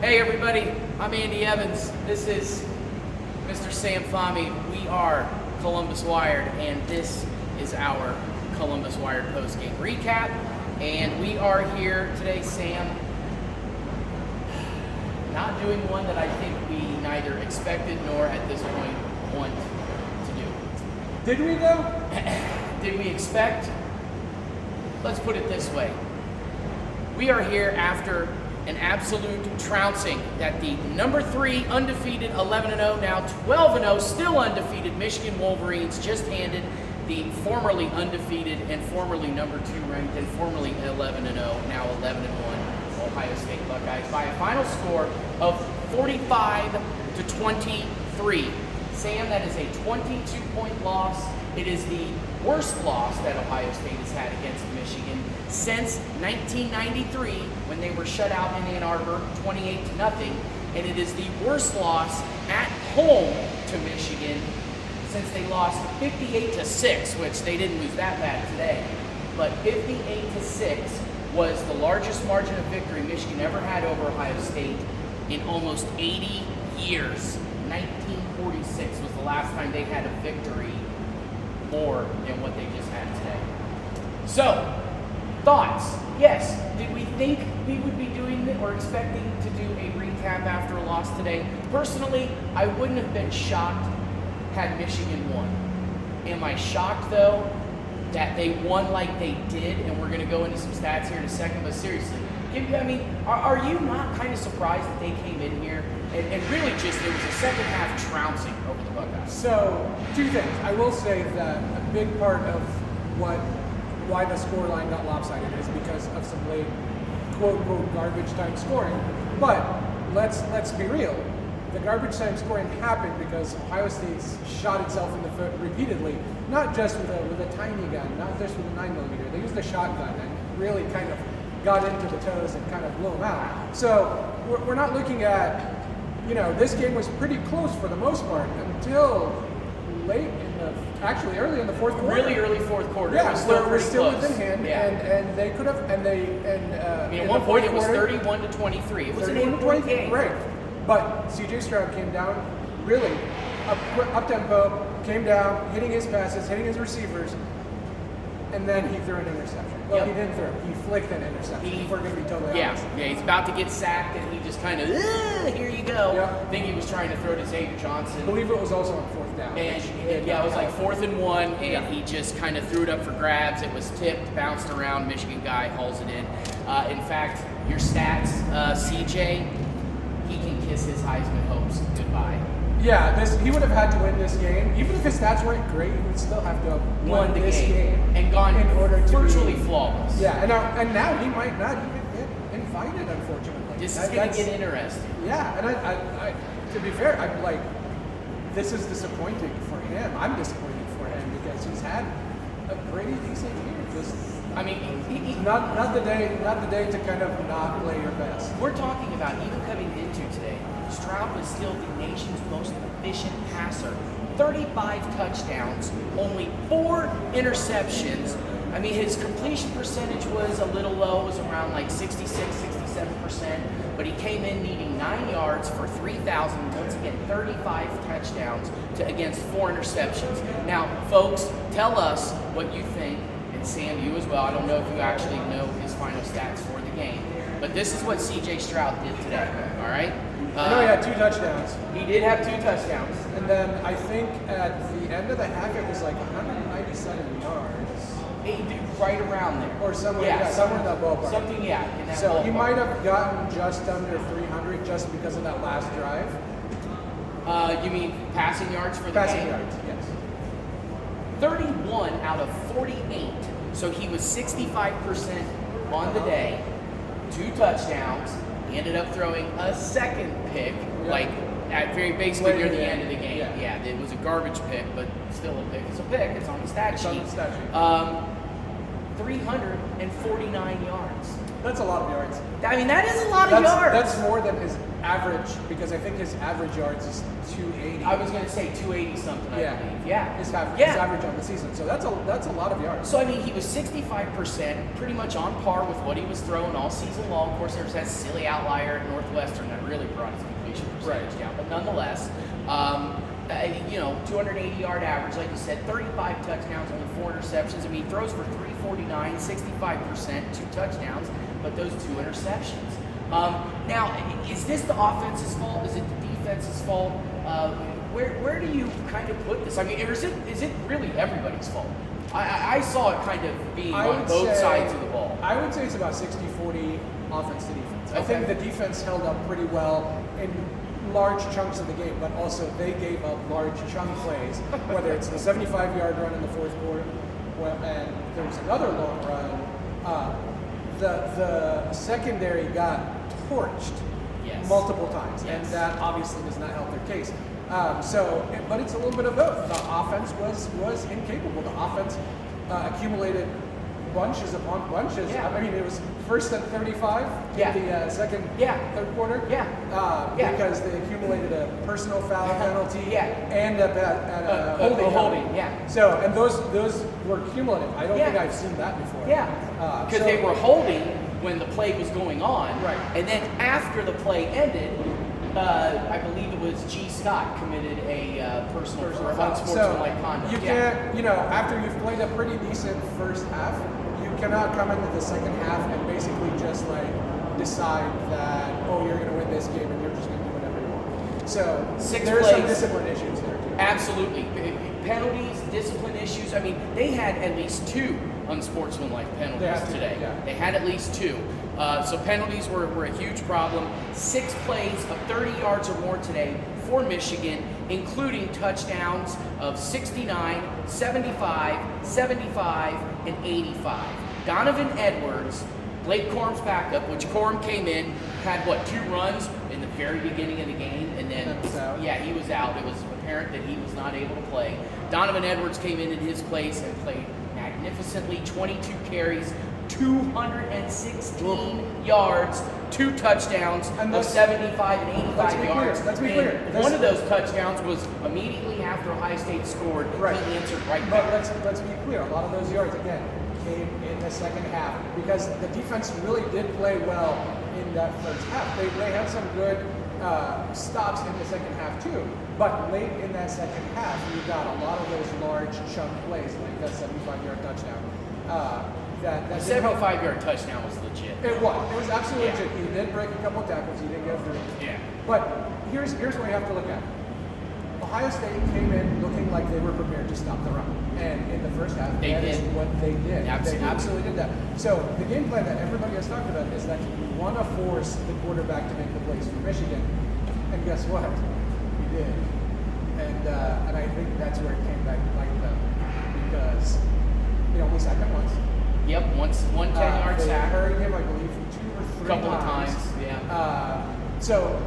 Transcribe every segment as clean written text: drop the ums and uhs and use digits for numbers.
Hey everybody, I'm Andy Evans. This is Mr. Sam Fahmi. We are Columbus Wired, and this is our Columbus Wired postgame recap. And we are here today, Sam, not doing one that I think we neither expected nor at this point want to do. Did we though? Did we expect? Let's put it this way. We are here after an absolute trouncing that the number 3 undefeated 11-0, now 12-0, still undefeated Michigan Wolverines just handed the formerly undefeated and formerly number 2 ranked and formerly 11-0, now 11-1 Ohio State Buckeyes by a final score of 45-23. Sam, that is a 22-point loss. It is the worst loss that Ohio State has had against Michigan since 1993 when they were shut out in Ann Arbor 28-0, and it is the worst loss at home to Michigan since they lost 58-6, which they didn't lose that bad today, but 58-6 was the largest margin of victory Michigan ever had over Ohio State in almost 80 years. 1946 was the last time they had a victory more than what they just had today. So, thoughts? Yes. Did we think we would be doing it or expecting to do a recap after a loss today? Personally, I wouldn't have been shocked had Michigan won. Am I shocked though that they won like they did? And we're going to go into some stats here in a second, but seriously, are you not kind of surprised that they came in here and really just, it was a second half trouncing over the Buckeyes? So, two things. I will say that a big part of why the scoreline got lopsided is because of some late quote-unquote garbage time scoring. But let's be real. The garbage time scoring happened because Ohio State shot itself in the foot repeatedly, not just with a tiny gun, not just with a 9mm. They used a shotgun and really kind of got into the toes and kind of blew them out. So we're not looking at, this game was pretty close for the most part until early in the fourth quarter. Really early fourth quarter. Yeah, it was still we're still close. within hand, Yeah. and they could have, at one point it was 31-23. It was an 8-point game. Right. But CJ Stroud came down really up tempo, came down, hitting his passes, hitting his receivers, and then he threw an interception. Well, Yep. he didn't throw. He flicked an interception. If we're going to be totally honest. Yeah, he's about to get sacked, and he just kind of, here you go. Yep. I think he was trying to throw to Xavier Johnson. I believe it was also on fourth down. And it was like 4th and 1, and he just kind of threw it up for grabs. It was tipped, bounced around. Michigan guy hauls it in. In fact, your stats, CJ, he can kiss his Heisman hopes goodbye. Yeah, he would have had to win this game. Even if his stats weren't great, he would still have to have won this game and gone in order to virtually flawless. Yeah, and now he might not even get invited, unfortunately. This is going to get interesting. Yeah, and I to be fair, I'm like, this is disappointing for him. I'm disappointed for him because he's had a pretty decent year. Not the day to kind of not play your best. We're talking about even coming into today, Stroud was still the nation's most efficient passer. 35 touchdowns, only 4 interceptions. His completion percentage was a little low. It was around like 66-67%, but he came in needing 9 yards for 3,000. Once again, 35 touchdowns against 4 interceptions. Now, folks, tell us what you think. Sam, you as well. I don't know if you actually know his final stats for the game, but this is what CJ Stroud did today. All right. I know he had 2 touchdowns. He did have 2 touchdowns, and then I think at the end of the half it was like 197 yards. Right around there, or somewhere in that ballpark. Something, in that so ballpark. He might have gotten just under 300 just because of that last drive. You mean passing yards for the passing game? Yards, yes. 31 out of 48. So he was 65% on the day, 2 touchdowns. He ended up throwing a second pick, basically near the end of the game. Yeah, it was a garbage pick, but still a pick. It's a pick. It's on the stat sheet. 349 yards. That's a lot of yards. That is a lot of yards. That's more than his average, because I think his average yards is 280. I was going to say 280 something, I believe. Yeah. His average on the season. So that's a lot of yards. So, I mean, he was 65%, pretty much on par with what he was throwing all season long. Of course, there's that silly outlier at Northwestern that really brought his completion percentage down. But nonetheless, 280-yard average, like you said, 35 touchdowns, only 4 interceptions. I mean, he throws for 349, 65%, 2 touchdowns, but those 2 interceptions. Now, is this the offense's fault? Is it the defense's fault? Where do you kind of put this? I mean, or is it really everybody's fault? I saw it kind of being on both sides of the ball. I would say it's about 60-40 offense to defense. Okay. I think the defense held up pretty well in large chunks of the game, but also they gave up large chunk plays, whether it's the 75-yard run in the fourth quarter, and there was another long run. The secondary got torched multiple times, and that obviously does not help their case. But it's a little bit of both. The offense was incapable. The offense accumulated bunches upon bunches. Yeah. I mean, it was first and 35 in the third quarter. Because they accumulated a personal foul penalty and a holding. Yeah. So, and those were cumulative. I don't think I've seen that before. Yeah. Because they were holding when the play was going on. Right. And then after the play ended, I believe it was G. Scott committed a personal foul. Unsportsmanlike conduct. You can't, after you've played a pretty decent first half, you cannot come into the second half and basically just decide that, you're going to win this game and you're just going to do whatever you want. So there are some discipline issues there too. Absolutely. Penalties, discipline issues. I mean, they had at least 2 unsportsmanlike penalties today. They had at least 2. So penalties were a huge problem. 6 plays of 30 yards or more today for Michigan, including touchdowns of 69, 75, 75, and 85. Donovan Edwards, Blake Corum's backup, which Corum came in, had 2 runs in the very beginning of the game, and then he was out. It was apparent that he was not able to play. Donovan Edwards came in his place and played magnificently. 22 carries, 216 yards, 2 touchdowns, of 75 and 85 yards. Let's be clear. One of those touchdowns was immediately after Ohio State scored. Right. He answered right back. back. Let's be clear. A lot of those yards, again, came in the second half because the defense really did play well in that first half. They had some good stops in the second half too. But late in that second half, you got a lot of those large chunk plays, like that 75-yard touchdown. That 75-yard touchdown was legit. It was absolutely legit. He did break a couple of tackles. He didn't go through. Yeah. But here's what you have to look at. Ohio State came in looking like they were prepared to stop the run. And in the first half, that is what they did. Absolutely. They absolutely did that. So the game plan that everybody has talked about is that you want to force the quarterback to make the plays for Michigan. And guess what? He did. And I think that's where it came back to bite them. Because he only sacked him once. Yep, one 10-yard sack. They hurried him, I believe, 2 or 3 couple of times. So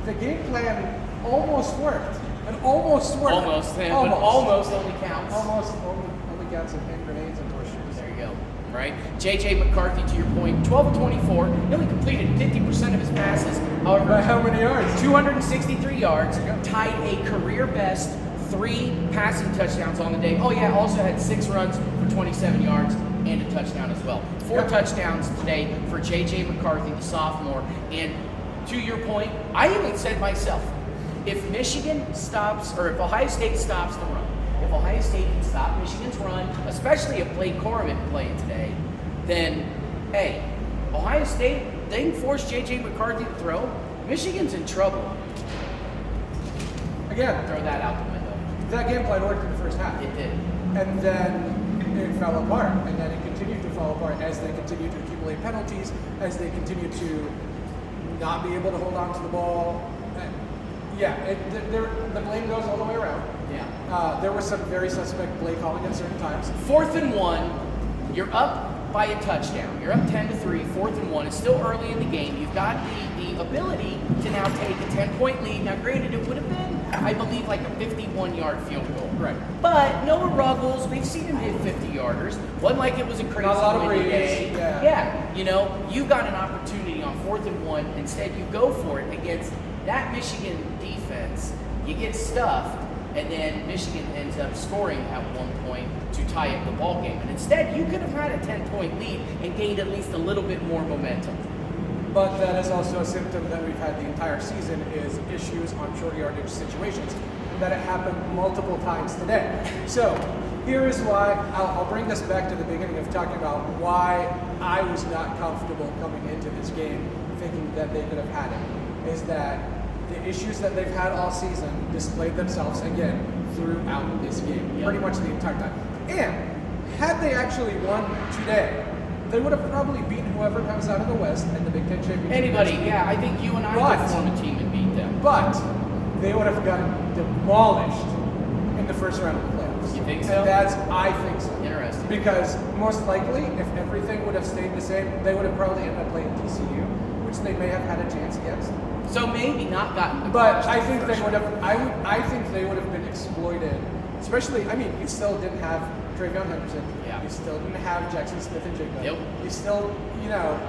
the game plan almost worked. It almost worked. But almost only counts. Almost only counts in hand grenades and horseshoes. There you go. Right? J.J. McCarthy, to your point, 12 of 24. He only completed 50% of his passes. However, by how many yards? 263 yards. Tied a career best 3 passing touchdowns on the day. Also had 6 runs for 27 yards and a touchdown as well. 4 touchdowns today for J.J. McCarthy, the sophomore. And to your point, I even said myself, if Michigan stops, or if Ohio State stops the run, if Ohio State can stop Michigan's run, especially if Blake Corum isn't playing today, then, hey, Ohio State, they can force J.J. McCarthy to throw. Michigan's in trouble. Again, throw that out the window. That game plan worked in the first half. It did. And then it fell apart. And then it continued to fall apart as they continued to accumulate penalties, as they continued to not be able to hold on to the ball. The blame goes all the way around. Yeah. There was some very suspect play calling at certain times. 4th and 1, you're up by a touchdown. You're up 10-3, 4th and 1. It's still early in the game. You've got the ability to now take a 10-point lead. Now, granted, it would have been, I believe, like a 51-yard field goal. Right. But Noah Ruggles, we've seen him hit 50-yarders. Wasn't like it was a crazy Not a lot of winning breeze, day. yeah. You know, you got an opportunity on 4th and 1. Instead, you go for it against that Michigan defense. You get stuffed, and then Michigan ends up scoring at one point to tie up the ball game. And instead, you could have had a 10-point lead and gained at least a little bit more momentum. But that is also a symptom that we've had the entire season is issues on short yardage situations, and that it happened multiple times today. So here is why, I'll bring this back to the beginning of talking about why I was not comfortable coming into this game thinking that they could have had it, is that the issues that they've had all season displayed themselves again throughout this game, pretty much the entire time. And had they actually won today, they would have probably beaten whoever comes out of the West in the Big Ten Championship. Anybody, yeah, I think you and I could form a team and beat them. But they would have gotten demolished in the first round of the playoffs. You think so? And I think so. Interesting. Because most likely, if everything would have stayed the same, they would have probably ended up playing TCU, which they may have had a chance against. So maybe not gotten demolished. But I think they would have. I think they would have been exploited. Especially, I mean, you still didn't have Travion Henderson. Yeah. You still didn't have Jackson Smith and Jigba. Yep. You still,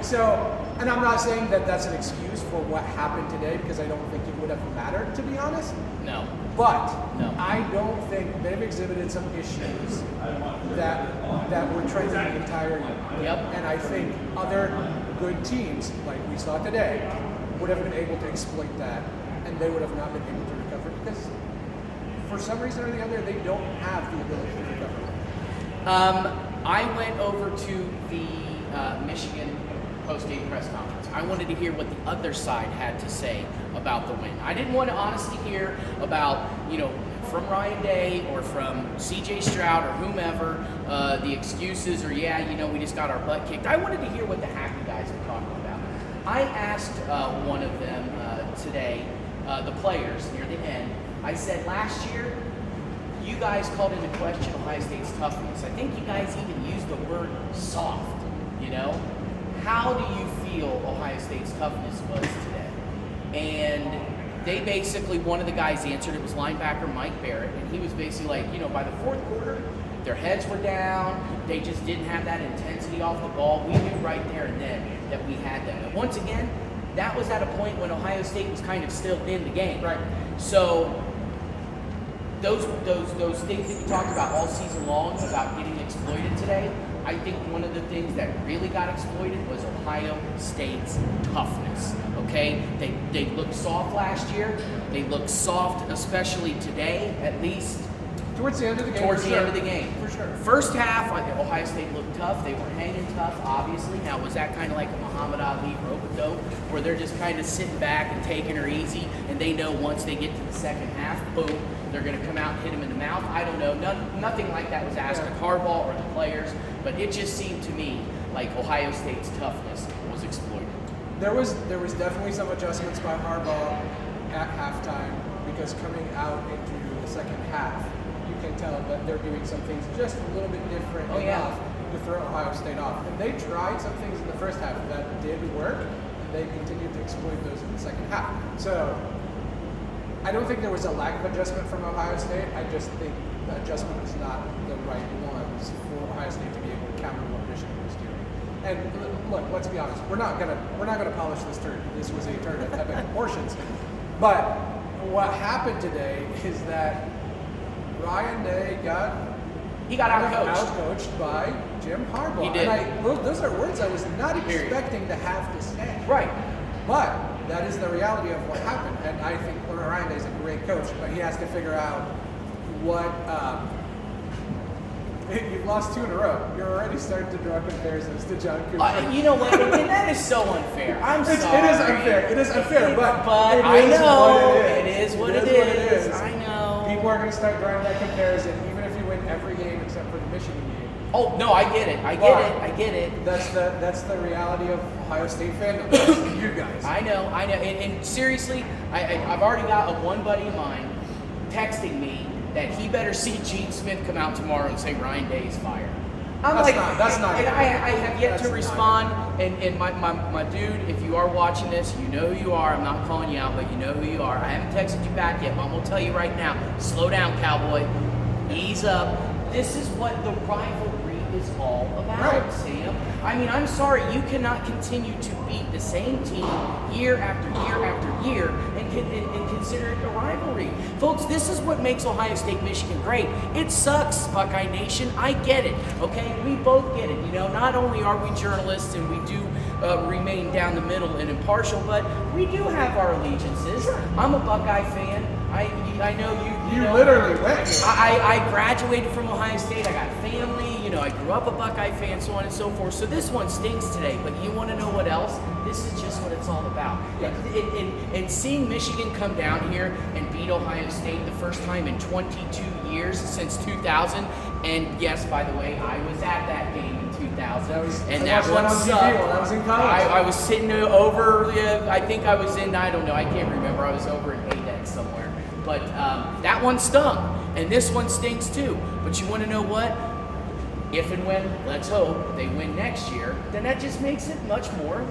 so. And I'm not saying that that's an excuse for what happened today, because I don't think it would have mattered, to be honest. No. But No. I don't think they've exhibited some issues that were trending the entire year. Yep. And I think other good teams, like we saw today, would have been able to exploit that, and they would have not been able to recover because, for some reason or the other, they don't have the ability to recover. I went over to the Michigan post-game press conference. I wanted to hear what the other side had to say about the win. I didn't want to honestly hear about, from Ryan Day or from CJ Stroud or whomever, the excuses or, we just got our butt kicked. I wanted to hear what the happy guys were talking about. I asked one of them today, the players near the end, I said, last year, you guys called into question Ohio State's toughness. I think you guys even used the word soft, How do you feel Ohio State's toughness was today? And they basically, one of the guys answered, it was linebacker Mike Barrett, and he was basically like, by the fourth quarter, their heads were down, they just didn't have that intensity off the ball. We knew right there and then that we had them. And once again, that was at a point when Ohio State was kind of still in the game. Right. So those things that you talked about all season long about getting exploited today, I think one of the things that really got exploited was Ohio State's toughness. Okay, they looked soft last year. They looked soft, especially today, at least. Towards the end of the game. Towards the end of the game. For sure. First half, I think Ohio State looked tough. They were hanging tough, obviously. Now, was that kind of like a Muhammad Ali rope-a-dope, where they're just kind of sitting back and taking her easy, and they know once they get to the second half, boom, they're going to come out and hit them in the mouth? I don't know. Nothing like that was asked of Harbaugh or the players, but it just seemed to me like Ohio State's toughness was exploited. There was definitely some adjustments by Harbaugh at halftime, because coming out into the second half, you can tell that they're doing some things just a little bit different enough to throw Ohio State off. And they tried some things in the first half that did work, and they continued to exploit those in the second half. So I don't think there was a lack of adjustment from Ohio State. I just think the adjustment was not the right ones for Ohio State to be able to counter what Michigan was doing. And look, let's be honest, we're not gonna polish this turd. This was a turd of epic proportions. But what happened today is that Ryan Day got outcoached by Jim Harbaugh. He did. And those are words I was not expecting to have to say. Right. But that is the reality of what happened. And I think Ryan Day is a great coach, but he has to figure out what. You've lost 2 in a row. You're already starting to draw comparisons to John Cooper. You know what? And that is so unfair. I'm sorry. It is unfair. It is unfair, but I know it is what it is. I know. People are going to start drawing that comparison, even if you win every game except for the Michigan game. Oh no, I get it. I get it. That's the reality of Ohio State fandom. You guys. I know. And seriously, I've already got one buddy of mine texting me that he better see Gene Smith come out tomorrow and say Ryan Day is fired. That's not. And I have yet That's to not respond. And my dude, if you are watching this, you know who you are. I'm not calling you out, but you know who you are. I haven't texted you back yet, but I'm gonna tell you right now. Slow down, cowboy. Ease up. This is what the rivalry is all about, Right. Sam. I mean, I'm sorry, you cannot continue to beat the same team year after year after year and consider it a rivalry. Folks, this is what makes Ohio State, Michigan great. It sucks, Buckeye Nation. I get it, okay? We both get it. You know, not only are we journalists and we do remain down the middle and impartial, but we do have our allegiances. I'm a Buckeye fan. I know you. You know, literally went here. I graduated from Ohio State. I got family. You know, I grew up a Buckeye fan, so on and so forth. So this one stings today. But you want to know what else? This is just what it's all about. Yes. And seeing Michigan come down here and beat Ohio State the first time in 22 years since 2000. And yes, by the way, I was at that game in 2000. That one sucked. I was in college. I was sitting over. I think I was in. I don't know. I can't remember. I was over in Hayden somewhere. But that one stung, and this one stings too. But you want to know what? If and when, let's hope, they win next year, then that just makes it much more,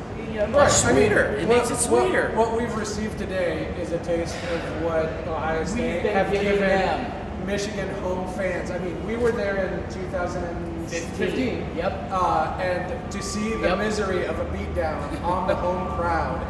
much sweeter. It makes it sweeter. What we've received today is a taste of what Ohio State been have giving given them. Michigan home fans. I mean, we were there in 2015. Yep. And to see the misery of a beatdown on the home crowd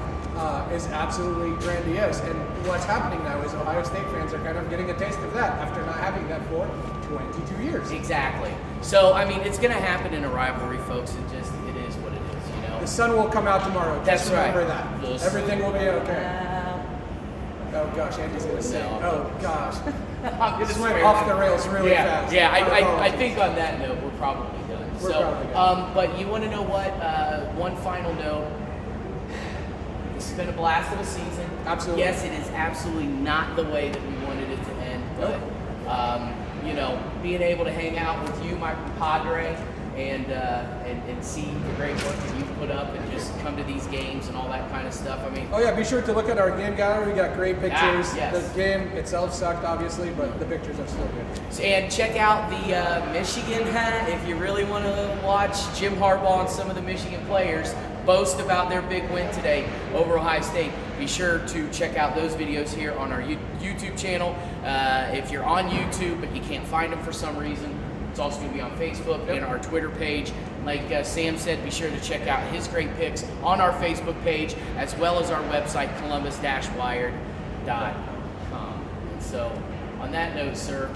is absolutely grandiose. And what's happening now is Ohio State fans are kind of getting a taste of that after not having that for 22 years. Exactly. So, I mean, it's going to happen in a rivalry, folks. It is what it is, you know. The sun will come out tomorrow. That's Just remember right. that. Everything will be okay. Oh gosh, Andy's gonna say. Oh gosh, this went off the rails really fast. Yeah, I think on that note we're probably done. We're probably done. But you want to know what? One final note. This has been a blast of a season. Absolutely. Yes, it is absolutely not the way that we wanted it to end, but you know, being able to hang out with you, my compadre, and see the great work that you've put up and just come to these games and all that kind of stuff. I mean, oh yeah, be sure to look at our game gallery. We got great pictures. Yes. The game itself sucked, obviously, but the pictures are still good. And check out the Michigan hat if you really want to watch Jim Harbaugh and some of the Michigan players boast about their big win today over Ohio State. Be sure to check out those videos here on our YouTube channel. If you're on YouTube but you can't find them for some reason, it's also going to be on Facebook and our Twitter page. Like Sam said, be sure to check out his great picks on our Facebook page as well as our website, columbus-wired.com. And so, on that note, sir,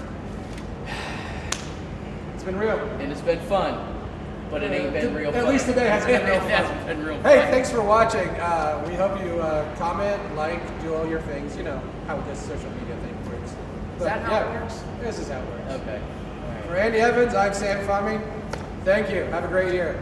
it's been real. And it's been fun. But it ain't been real fun. At least today hasn't been real fun. It hasn't been real fun. Hey, thanks for watching. We hope you comment, like, do all your things. You know how this social media thing works. Is that how it works? This is how it works. Okay. For Andy Evans, I'm Sam Fahmi. Thank you. Have a great year.